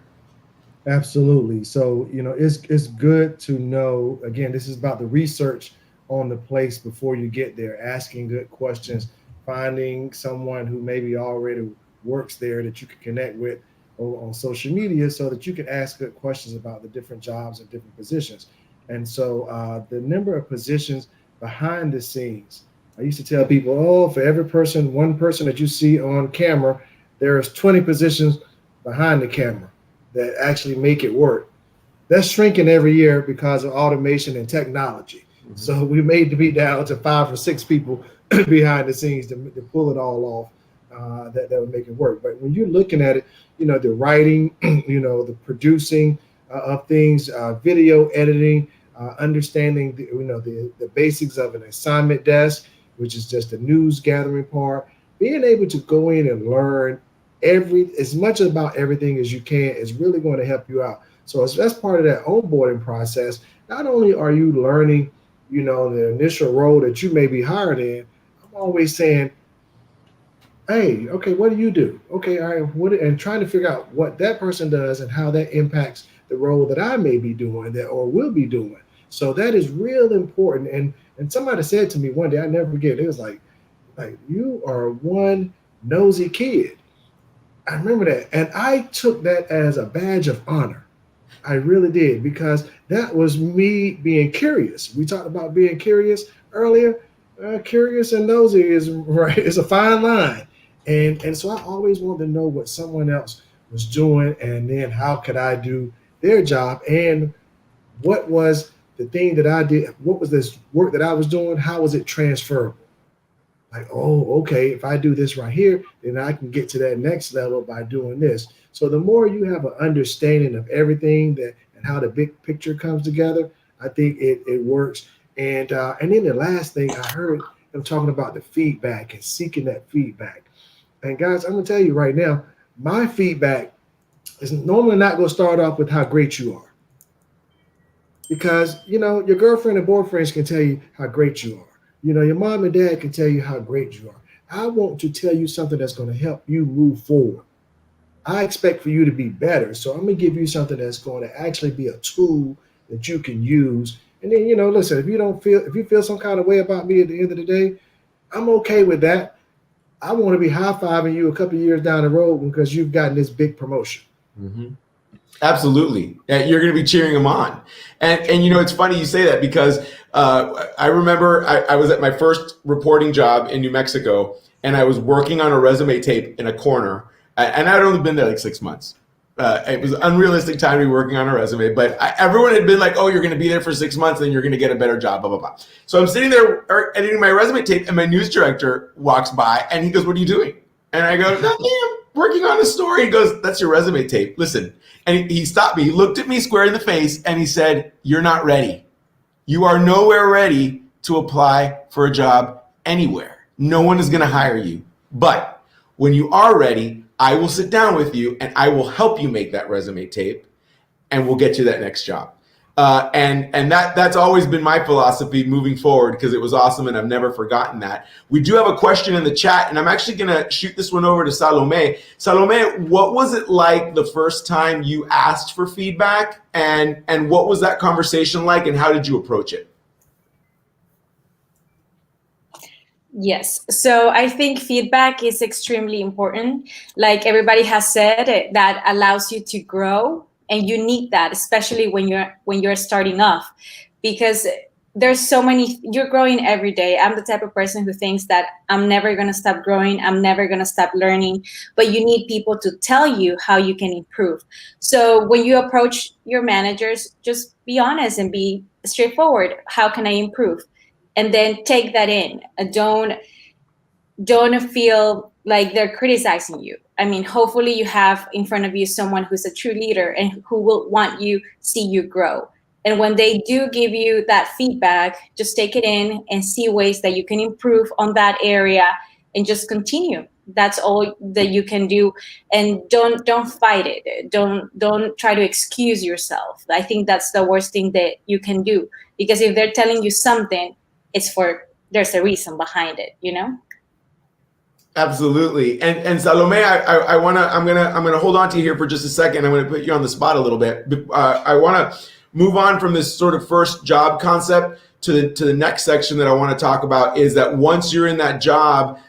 Absolutely. So, it's good to know, again, this is about the research on the place before you get there, asking good questions, finding someone who maybe already works there that you can connect with on social media so that you can ask good questions about the different jobs and different positions. And so the number of positions behind the scenes, I used to tell people, for every one person that you see on camera, there's 20 positions behind the camera that actually make it work. That's shrinking every year because of automation and technology. Mm-hmm. So we made to be down to 5 or 6 people behind the scenes to pull it all off. That would make it work. But when you're looking at it, the writing, the producing of things, video editing, understanding the basics of an assignment desk, which is just the news gathering part, being able to go in and learn as much about everything as you can is really going to help you out. So that's part of that onboarding process. Not only are you learning, the initial role that you may be hired in, I'm always saying, hey, okay, what do you do? Okay, all right, and trying to figure out what that person does and how that impacts the role that I may be doing or will be doing. So that is real important. And somebody said to me one day, I never forget, it was like you are one nosy kid. I remember that. And I took that as a badge of honor. I really did, because that was me being curious. We talked about being curious earlier. Curious and nosy is a fine line. And so I always wanted to know what someone else was doing, and then how could I do their job, and what was the thing that I did, what was this work that I was doing, how was it transferable? Like, okay, if I do this right here, then I can get to that next level by doing this. So the more you have an understanding of everything and how the big picture comes together, I think it works. And then the last thing I heard them talking about the feedback and seeking that feedback. And guys, I'm gonna tell you right now, my feedback is normally not gonna start off with how great you are. Because, your girlfriend and boyfriends can tell you how great you are. Your mom and dad can tell you how great you are. I want to tell you something that's gonna help you move forward. I expect for you to be better. So I'm gonna give you something that's going to actually be a tool that you can use. And then, listen, if you feel some kind of way about me at the end of the day, I'm okay with that. I want to be high-fiving you a couple of years down the road because you've gotten this big promotion. Mm-hmm. Absolutely. You're going to be cheering them on. And it's funny you say that, because I remember I was at my first reporting job in New Mexico, and I was working on a resume tape in a corner, and I'd only been there like 6 months. It was an unrealistic time to be working on a resume, but everyone had been like, oh, you're going to be there for 6 months, and you're going to get a better job, blah, blah, blah. So I'm sitting there editing my resume tape, and my news director walks by, and he goes, what are you doing? And I go, nothing, I'm working on a story. He goes, that's your resume tape. Listen. And he stopped me. He looked at me square in the face, and he said, you're not ready. You are nowhere ready to apply for a job anywhere. No one is going to hire you. But when you are ready, I will sit down with you and I will help you make that resume tape, and we'll get you that next job. And that's always been my philosophy moving forward, because it was awesome and I've never forgotten that. We do have a question in the chat, and I'm actually going to shoot this one over to Salome. Salome, what was it like the first time you asked for feedback, and what was that conversation like, and how did you approach it? Yes. So I think feedback is extremely important. Like everybody has said, that allows you to grow, and you need that, especially when you're starting off, because there's so many, you're growing every day. I'm the type of person who thinks that I'm never going to stop growing. I'm never going to stop learning, but you need people to tell you how you can improve. So when you approach your managers, just be honest and be straightforward. How can I improve? And then take that in. Don't feel like they're criticizing you. I mean, hopefully you have in front of you someone who's a true leader and who will want you, see you grow. And when they do give you that feedback, just take it in and see ways that you can improve on that area, and just continue. That's all that you can do. And don't fight it. Don't try to excuse yourself. I think that's the worst thing that you can do, because if they're telling you something, there's a reason behind it, you know? Absolutely. And Salome, I'm gonna hold on to you here for just a second. I'm gonna put you on the spot a little bit. I want to move on from this sort of first job concept to the next section that I want to talk about, is that once you're in that job,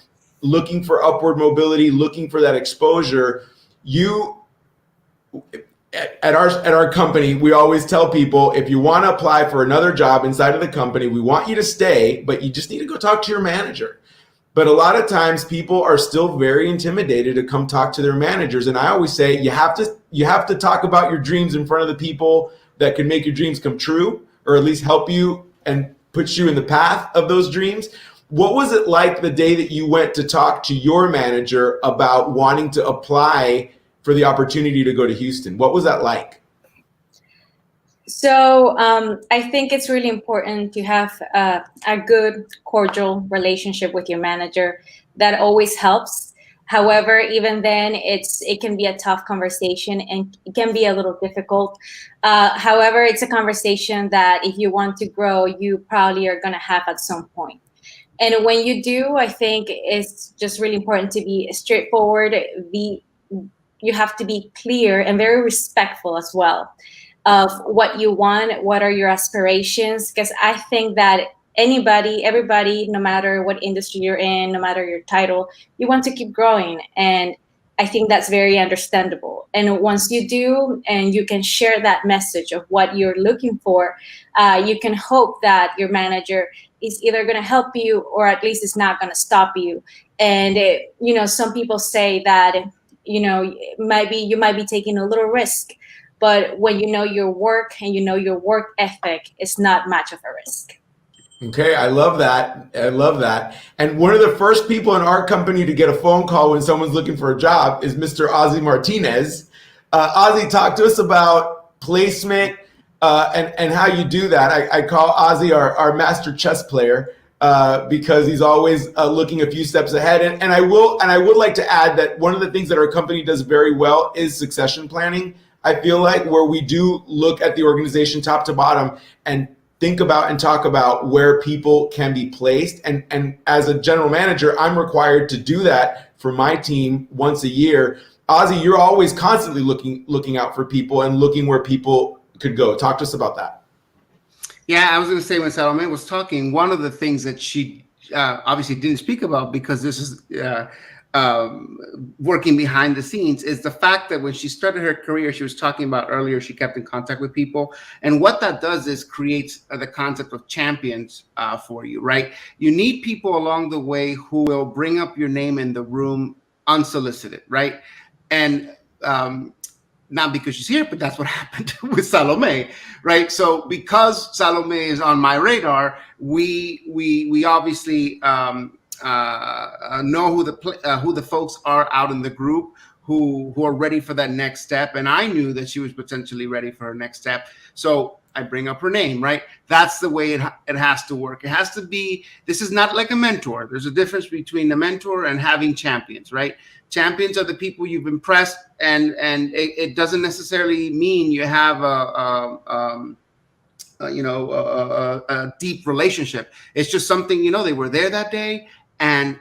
looking for upward mobility, looking for that exposure, at our company, we always tell people, if you want to apply for another job inside of the company, we want you to stay, but you just need to go talk to your manager. But a lot of times people are still very intimidated to come talk to their managers. And I always say, you have to talk about your dreams in front of the people that can make your dreams come true, or at least help you and put you in the path of those dreams. What was it like the day that you went to talk to your manager about wanting to apply for the opportunity to go to Houston? What was that like? So I think it's really important to have a good, cordial relationship with your manager. That always helps. However, even then, it can be a tough conversation, and it can be a little difficult. However, it's a conversation that if you want to grow, you probably are going to have at some point. And when you do, I think it's just really important to be straightforward. You have to be clear and very respectful as well of what you want, what are your aspirations, because I think that everybody, no matter what industry you're in, no matter your title, you want to keep growing. And I think that's very understandable. And once you do, and you can share that message of what you're looking for, you can hope that your manager is either going to help you, or at least is not going to stop you. And some people say that you might be taking a little risk, but when you know your work and you know your work ethic, it's not much of a risk. Okay, I love that. And one of the first people in our company to get a phone call when someone's looking for a job is Mr. Ozzy Martinez. Ozzy, talk to us about placement and how you do that. I call Ozzy our master chess player because he's always looking a few steps ahead. And I would like to add that one of the things that our company does very well is succession planning. I feel like where we do look at the organization top to bottom and think about and talk about where people can be placed. And as a general manager, I'm required to do that for my team once a year. Ozzy, you're always constantly looking out for people and looking where people could go. Talk to us about that. Yeah, I was going to say, when Salome was talking, one of the things that she obviously didn't speak about, because this is working behind the scenes, is the fact that when she started her career, she was talking about earlier, she kept in contact with people. And what that does is creates the concept of champions for you, right? You need people along the way who will bring up your name in the room unsolicited, right? And not because she's here, but that's what happened with Salome, right? So because Salome is on my radar, we obviously know who the folks are out in the group who are ready for that next step. And I knew that she was potentially ready for her next step. So I bring up her name, right? That's the way it has to work. It has to be, this is not like a mentor. There's a difference between a mentor and having champions, right? Champions are the people you've impressed, and it doesn't necessarily mean you have a deep relationship. It's just something, they were there that day, and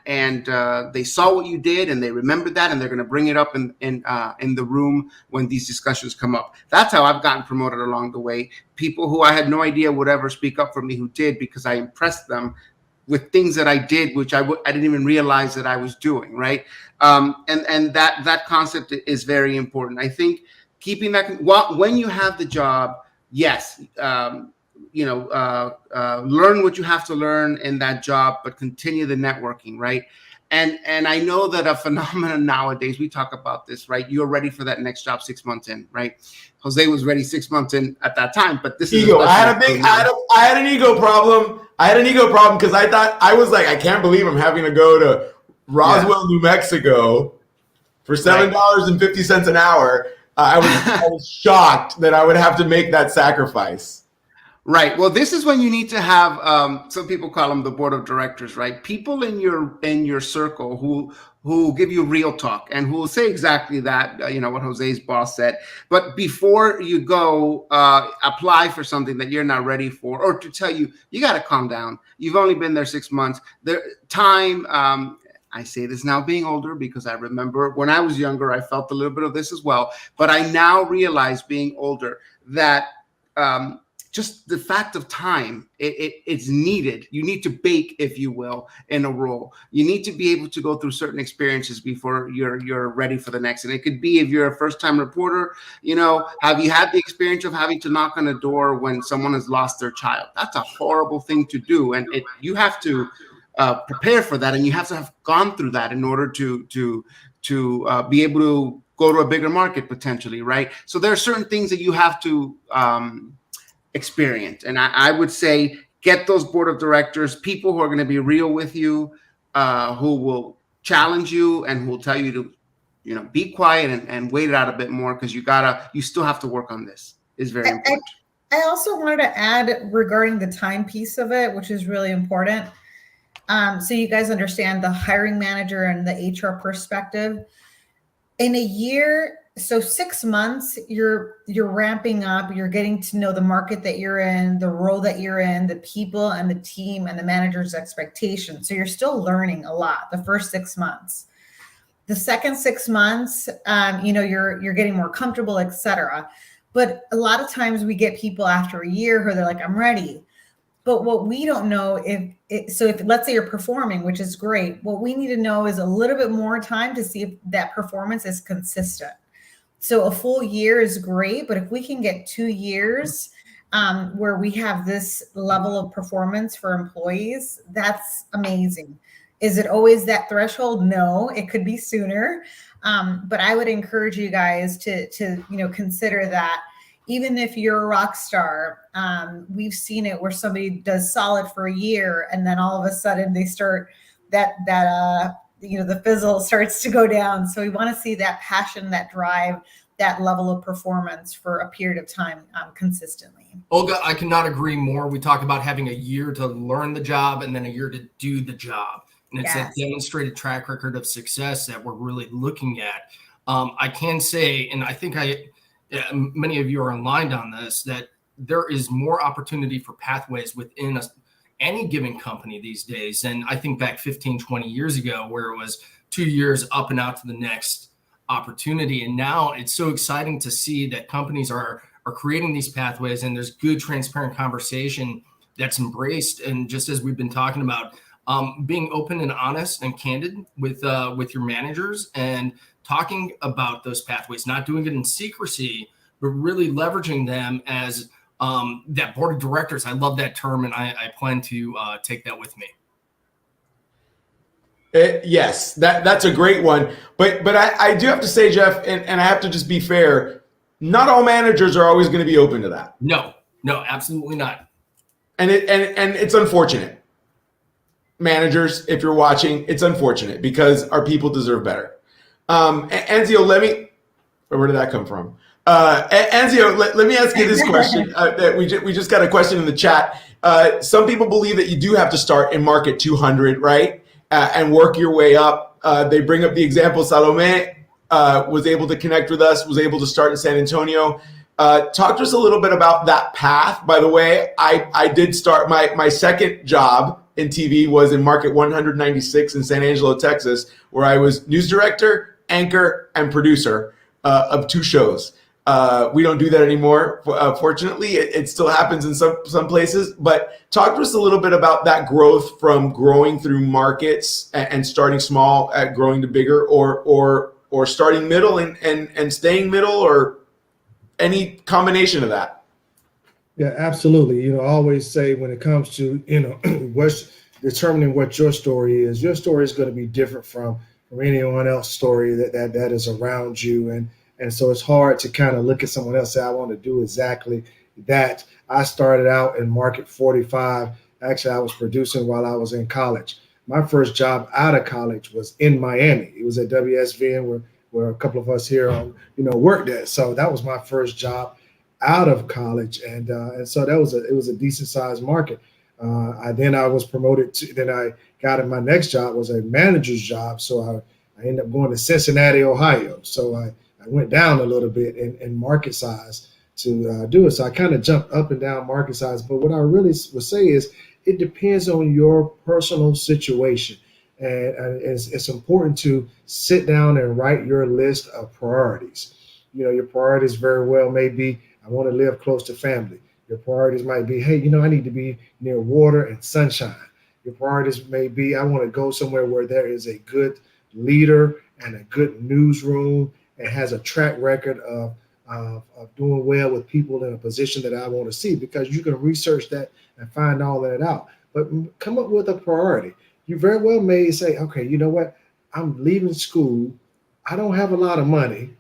they saw what you did, and they remembered that, and they're going to bring it up in the room when these discussions come up. That's how I've gotten promoted along the way. People who I had no idea would ever speak up for me who did, because I impressed them with things that I did, which I didn't even realize that I was doing, right? And that concept is very important. I think keeping that, when you have the job, yes, learn what you have to learn in that job, but continue the networking, right? And I know that a phenomenon nowadays, we talk about this, right? You're ready for that next job 6 months in, right? Jose was ready 6 months in at that time, but this ego. is I had an ego problem. Because I thought, I was like, I can't believe I'm having to go to Roswell, New Mexico for $7.50 an hour. I was shocked that I would have to make that sacrifice. Right. Well, this is when you need to have, some people call them the board of directors, right? People in your circle who give you real talk and who will say exactly that, what Jose's boss said. But before you go apply for something that you're not ready for, or to tell you, you got to calm down. You've only been there 6 months. I say this now being older, because I remember when I was younger, I felt a little bit of this as well. But I now realize, being older, that just the fact of time, it's needed. You need to bake, if you will, in a role. You need to be able to go through certain experiences before you're ready for the next. And it could be, if you're a first-time reporter, have you had the experience of having to knock on a door when someone has lost their child? That's a horrible thing to do, and you have to prepare for that, and you have to have gone through that in order to be able to go to a bigger market potentially, right? So there are certain things that you have to experience, and I would say get those board of directors, people who are going to be real with you, who will challenge you and who will tell you to, be quiet and wait it out a bit more, because you still have to work on this. Is very important. I also wanted to add regarding the time piece of it, which is really important. So you guys understand the hiring manager and the HR perspective. In a year, so 6 months, you're ramping up, you're getting to know the market that you're in, the role that you're in, the people and the team and the manager's expectations. So you're still learning a lot the first 6 months. The second 6 months, you're getting more comfortable, etc. But a lot of times we get people after a year who they're like, I'm ready. But what we don't know, if let's say you're performing, which is great, what we need to know is a little bit more time to see if that performance is consistent. So a full year is great, but if we can get 2 years where we have this level of performance for employees, that's amazing. Is it always that threshold? No, it could be sooner. But I would encourage you guys to consider that. Even if you're a rock star, we've seen it where somebody does solid for a year, and then all of a sudden they start the fizzle starts to go down. So we want to see that passion, that drive, that level of performance for a period of time consistently. Olga, I cannot agree more. We talk about having a year to learn the job and then a year to do the job. And it's that demonstrated track record of success that we're really looking at. I can say, and I think many of you are aligned on this, that there is more opportunity for pathways within any given company these days. And I think back 15, 20 years ago, where it was 2 years up and out to the next opportunity. And now it's so exciting to see that companies are creating these pathways, and there's good, transparent conversation that's embraced. And just as we've been talking about, being open and honest and candid with your managers and talking about those pathways, not doing it in secrecy, but really leveraging them as that board of directors. I love that term, and I plan to take that with me. Yes, that's a great one. But I do have to say, Jeff, and I have to just be fair, not all managers are always going to be open to that. No, absolutely not. And it's unfortunate. Managers, if you're watching, it's unfortunate because our people deserve better. Anzio, where did that come from? Anzio, let me ask you this question. That we just got a question in the chat. Some people believe that you do have to start in market 200, right? And work your way up. They bring up the example, Salome was able to connect with us, was able to start in San Antonio. Talk to us a little bit about that path. By the way, I did start, my second job in TV was in market 196 in San Angelo, Texas, where I was news director, anchor, and producer of 2 shows. We don't do that anymore. Fortunately, it still happens in some places. But talk to us a little bit about that growth from growing through markets and starting small at growing to bigger, or starting middle and staying middle, or any combination of that. Yeah, absolutely. I always say when it comes to, what's determining what your story is going to be different from anyone else's story that is around you. And so it's hard to kind of look at someone else and say, I want to do exactly that. I started out in market 45. Actually, I was producing while I was in college. My first job out of college was in Miami. It was at WSVN where a couple of us here, worked at. So that was my first job out of college. And so it was a decent sized market. I was promoted then I got in my next job was a manager's job. So I ended up going to Cincinnati, Ohio. So I went down a little bit in market size to do it. So I kind of jumped up and down market size. But what I really would say is it depends on your personal situation. And it's important to sit down and write your list of priorities. Your priorities very well may be, I want to live close to family. Your priorities might be, hey, I need to be near water and sunshine. Your priorities may be, I want to go somewhere where there is a good leader and a good newsroom and has a track record of doing well with people in a position that I want to see, because you can research that and find all that out. But come up with a priority. You very well may say, okay, you know what? I'm leaving school. I don't have a lot of money.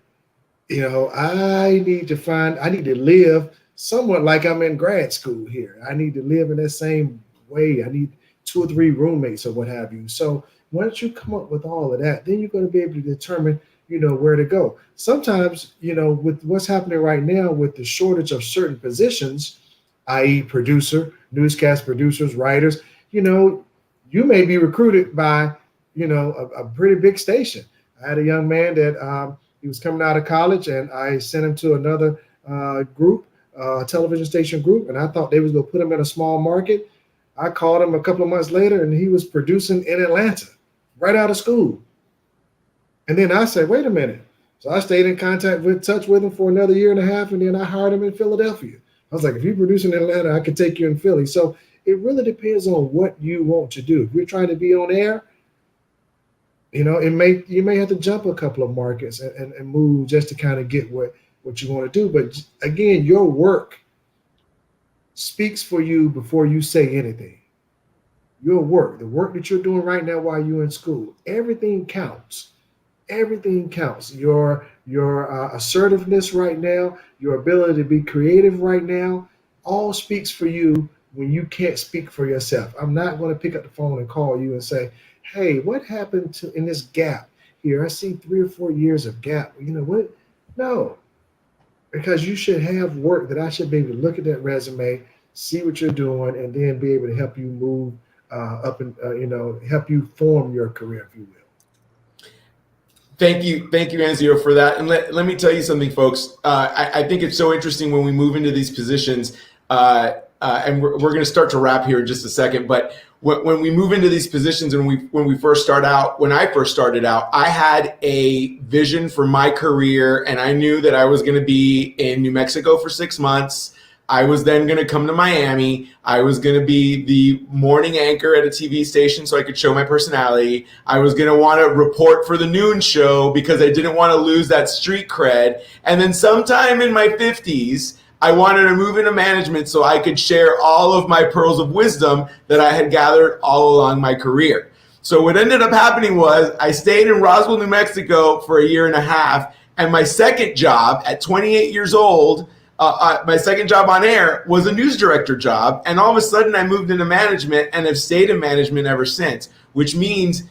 I need to live somewhat like I'm in grad school here. I need to live in that same way. I need 2 or 3 roommates or what have you. So once you come up with all of that, then you're going to be able to determine, where to go. Sometimes, with what's happening right now with the shortage of certain positions, i.e. producer, newscast producers, writers, you may be recruited by, a pretty big station. I had a young man that he was coming out of college, and I sent him to another group, television station group, and I thought they was going to put him in a small market. I called him a couple of months later, and he was producing in Atlanta, right out of school. And then I said, wait a minute. So I stayed in touch with him for another 1.5 years, and then I hired him in Philadelphia. I was like, if you're producing in Atlanta, I could take you in Philly. So it really depends on what you want to do. If you're trying to be on air, you may have to jump a couple of markets and move just to kind of get what you want to do. But again, your work speaks for you before you say anything. Your work, the work that you're doing right now while you're in school, everything counts. Everything counts. Your assertiveness right now, your ability to be creative right now, all speaks for you when you can't speak for yourself. I'm not going to pick up the phone and call you and say, hey, what happened in this gap here? I see 3 or 4 years of gap. What? No, because you should have work that I should be able to look at that resume, see what you're doing, and then be able to help you move up and, help you form your career, if you will. Thank you, Anzio, for that. And let me tell you something, folks. I think it's so interesting when we move into these positions, and we're going to start to wrap here in just a second. But when we move into these positions, and when I first started out, I had a vision for my career, and I knew that I was going to be in New Mexico for 6 months. I was then going to come to Miami. I was going to be the morning anchor at a TV station so I could show my personality. I was going to want to report for the noon show because I didn't want to lose that street cred. And then sometime in my 50s, I wanted to move into management so I could share all of my pearls of wisdom that I had gathered all along my career. So what ended up happening was I stayed in Roswell, New Mexico for a year and a half. And my second job at 28 years old, my second job on air was a news director job. And all of a sudden I moved into management and have stayed in management ever since, which means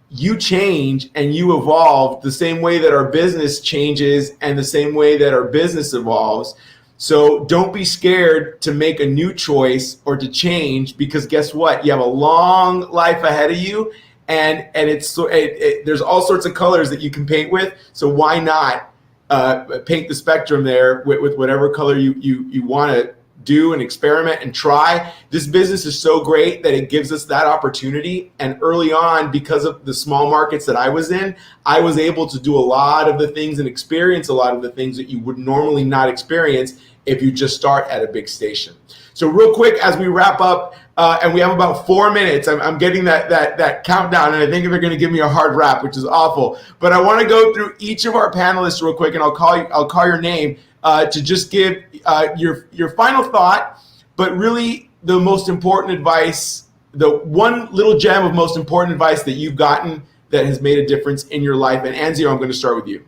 you change and you evolve the same way that our business changes and the same way that our business evolves. So don't be scared to make a new choice or to change, because guess what? You have a long life ahead of you, and there's all sorts of colors that you can paint with. So why not paint the spectrum there with whatever color you want to do and experiment and try. This business is so great that it gives us that opportunity. And early on, because of the small markets that I was in, I was able to do a lot of the things and experience a lot of the things that you would normally not experience if you just start at a big station. So real quick, as we wrap up, and we have about 4 minutes, I'm getting that countdown, and I think they're going to give me a hard wrap, which is awful. But I want to go through each of our panelists real quick, and I'll call your name to just give your final thought, but really the most important advice, the one little gem of most important advice that you've gotten that has made a difference in your life. And Anzio, I'm going to start with you.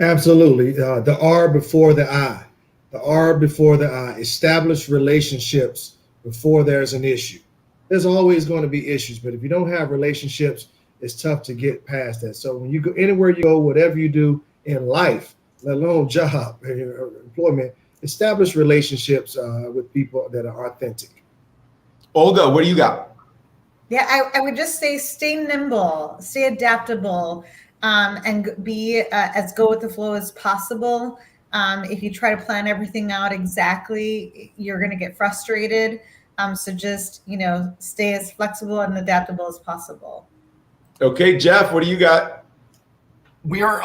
Absolutely. The R before the I. The R before the I. Establish relationships before there's an issue. There's always going to be issues, but if you don't have relationships, it's tough to get past that. So when you go anywhere you go, whatever you do in life, let alone job, employment, establish relationships with people that are authentic. Olga, what do you got? Yeah, I would just say stay nimble, stay adaptable, and be as go with the flow as possible. If you try to plan everything out exactly, you're going to get frustrated. So just, stay as flexible and adaptable as possible. Okay, Jeff, what do you got? We're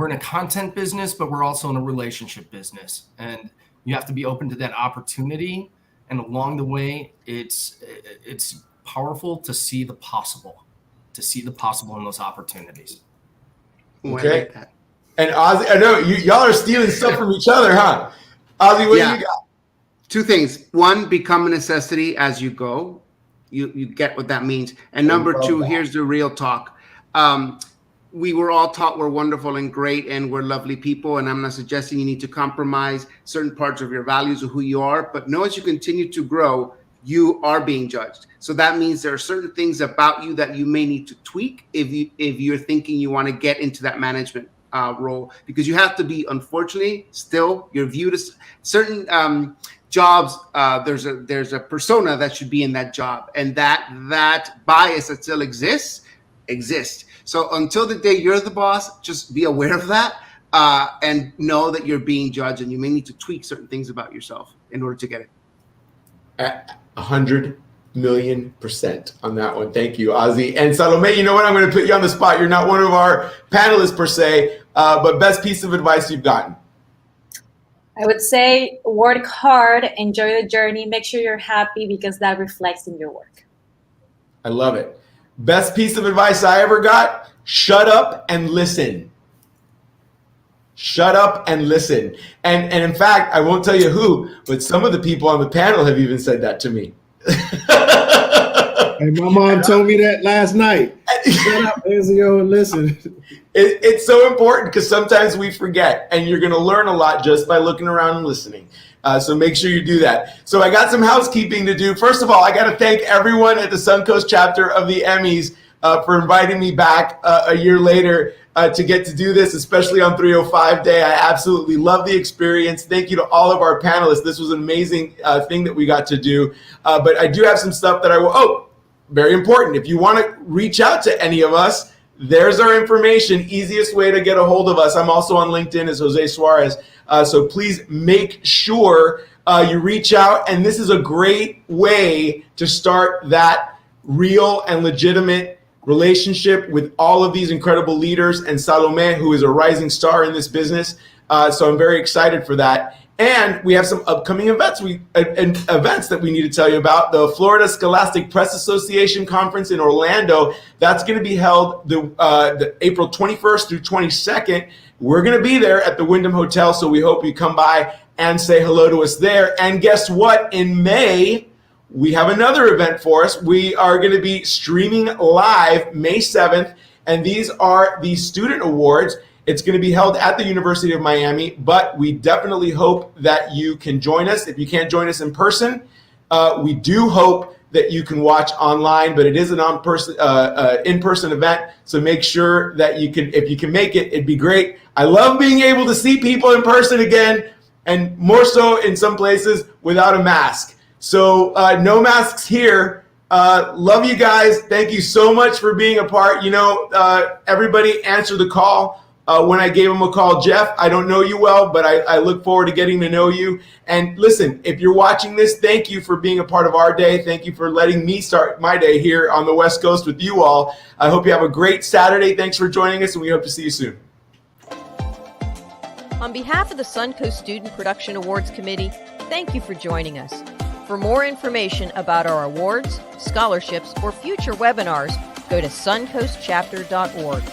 in a content business, but we're also in a relationship business, and you have to be open to that opportunity. And along the way, it's powerful to see the possible in those opportunities. Okay. And Ozzy, I know y'all are stealing stuff from each other, huh? Ozzy, what do you got? Two things. One, become a necessity as you go. You get what that means. And number two, here's the real talk. We were all taught we're wonderful and great and we're lovely people. And I'm not suggesting you need to compromise certain parts of your values or who you are. But know as you continue to grow, you are being judged. So that means there are certain things about you that you may need to tweak if you're thinking you want to get into that management role, because you have to be, unfortunately, still you're viewed as certain jobs. There's a persona that should be in that job, and that bias that still exists. So until the day you're the boss, just be aware of that and know that you're being judged, and you may need to tweak certain things about yourself in order to get it. 100,000,000% on that one. Thank you, Ozzy. And Salome, you know what? I'm going to put you on the spot. You're not one of our panelists per se, but best piece of advice you've gotten? I would say work hard, enjoy the journey, make sure you're happy, because that reflects in your work. I love it. Best piece of advice I ever got: shut up and listen. Shut up and listen. And in fact, I won't tell you who, but some of the people on the panel have even said that to me. Hey, my mom told me that last night. Shut up, Anzio, and listen. It's so important because sometimes we forget, and you're going to learn a lot just by looking around and listening. So make sure you do that. So I got some housekeeping to do. First of all, I got to thank everyone at the Suncoast chapter of the Emmys for inviting me back a year later to get to do this, especially on 305 Day. I absolutely love the experience. Thank you to all of our panelists. This was an amazing thing that we got to do. But I do have some stuff that I will, very important. If you want to reach out to any of us, there's our information. Easiest way to get a hold of us. I'm also on LinkedIn as Jose Suarez. So please make sure you reach out. And this is a great way to start that real and legitimate relationship with all of these incredible leaders, and Salome, who is a rising star in this business. So I'm very excited for that. And we have some upcoming events that we need to tell you about. The Florida Scholastic Press Association Conference in Orlando. That's going to be held the April 21st through 22nd. We're going to be there at the Wyndham Hotel, so we hope you come by and say hello to us there. And guess what? In May, we have another event for us. We are going to be streaming live May 7th, and these are the student awards. It's going to be held at the University of Miami, but we definitely hope that you can join us. If you can't join us in person, we do hope that you can watch online, but it is an in-person event. So make sure that you can, if you can make it, it'd be great. I love being able to see people in person again, and more so in some places without a mask. So no masks here. Love you guys. Thank you so much for being a part. Everybody answered the call. When I gave him a call, Jeff, I don't know you well, but I look forward to getting to know you. And listen, if you're watching this, thank you for being a part of our day. Thank you for letting me start my day here on the West Coast with you all. I hope you have a great Saturday. Thanks for joining us, and we hope to see you soon. On behalf of the Suncoast Student Production Awards Committee, thank you for joining us. For more information about our awards, scholarships, or future webinars, go to suncoastchapter.org.